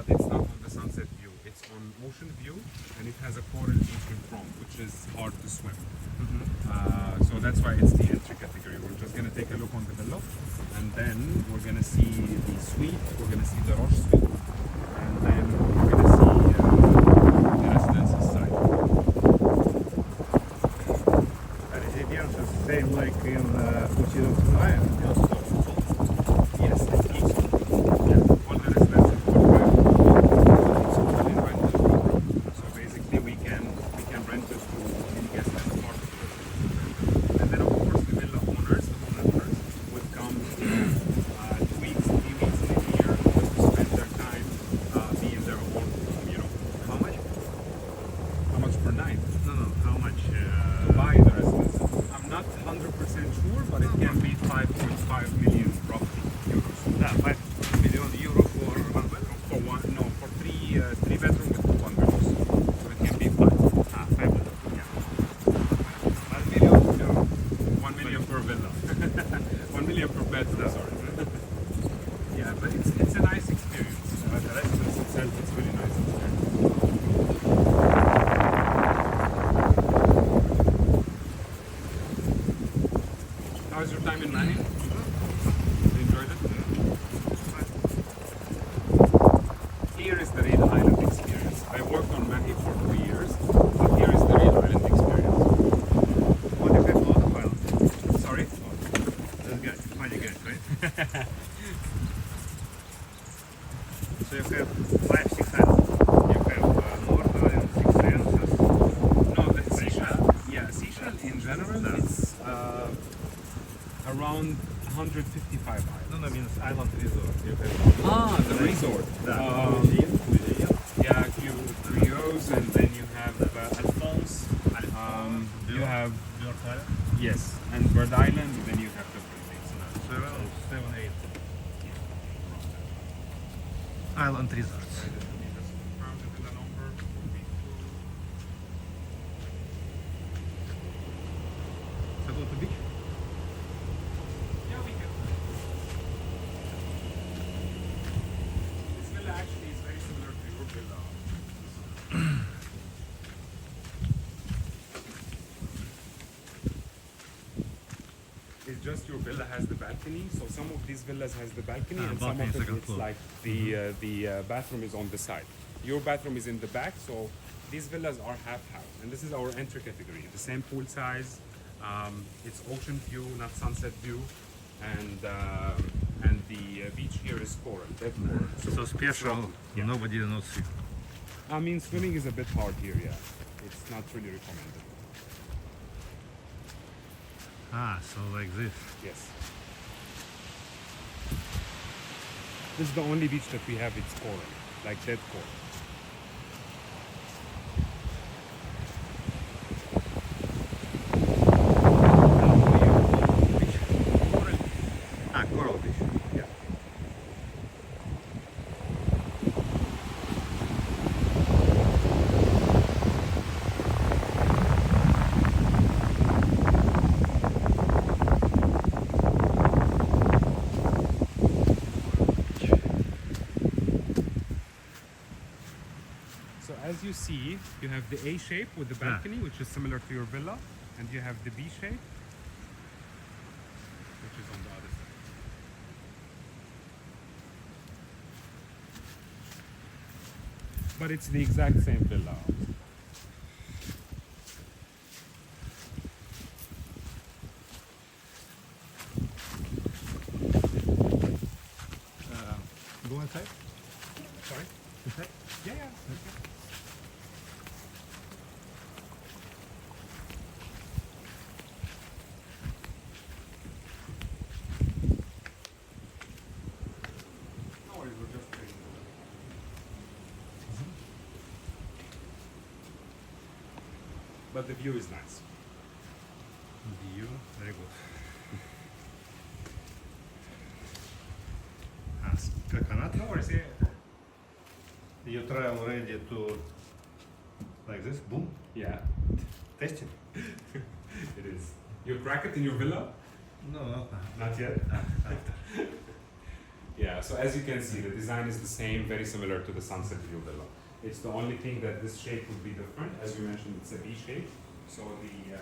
it's not on the sunset view. It's on ocean view, and it has a coral beach in front, which is hard to swim. So that's why it's the entry category. We're just gonna take a look on the villa, and then we're gonna see the suite. We're gonna see the Roche suite, and then we're gonna see the residences side. And is it also the same like in Seasons Island? Yes, it's also. Yeah, all the residences are it's totally rental program. So basically, we can rent it to any guest as part of it. And then of course the villa owners, would come 2 weeks, 3 weeks in a year just to spend their time, be in their own home, you know. How much? How much per night? No, how much? To buy the residence. I'm not 100% sure, but it can be 5.5 million roughly euros. 5 million euro for one bedroom. For one, no, for three bedroom with 2 bungalows. So it can be 5. 5 million. Yeah. 1 million euro. 1 million per villa. 1 million per bedroom, sorry. Yeah, but it's a nice experience. The residence itself is really nice experience. How was your time in Manning? You enjoyed it? Here is the real island experience. I worked on Mahi for 2 years, but here is the real island experience. What do you have on the file? Sorry? That's good. Money good, right? So you have 5-6 islands. You have North Island, 6 islands. No, the Seychelles. Yeah, Seychelles in general it's around 155 islands. No, means island resort. You have The resort. Museum. Yeah, Curios, and then you have Alphonse. You have North Island. yes, and Bird Island. Then you have different things. 7, 8. Island resorts. So go to beach? Yeah, we can. This villa actually is very similar to your villa. It's just your villa has the balcony. So some of these villas has the balcony, and some balcony, of it second it's floor. like the bathroom is on the side. Your bathroom is in the back. So these villas are half house, and this is our entry category. The same pool size. It's ocean view, not sunset view, and the beach here is coral, dead coral. So special, Yeah. nobody knows you. I mean, swimming is a bit hard here. Yeah, it's not really recommended. So like this. Yes. This is the only beach that we have. It's coral, like dead coral. Coral beach. Yeah. So as you see, you have the A shape with the balcony, which is similar to your villa, and you have the B shape, which is on the other side. But it's the exact same villa. Go inside. Sorry? Inside. Yeah, yeah. Okay. No worries, we're just waiting. But the view is nice. View, very good. Coconut. No worries, yeah. You try already to like this, boom, Yeah, taste it? it is. You crack it in your villa? No, not now. Not yet. After. Yeah, so as you can see, the design is the same, very similar to the Sunset View Villa. It's the only thing that this shape would be different. As you mentioned, it's a V shape. So the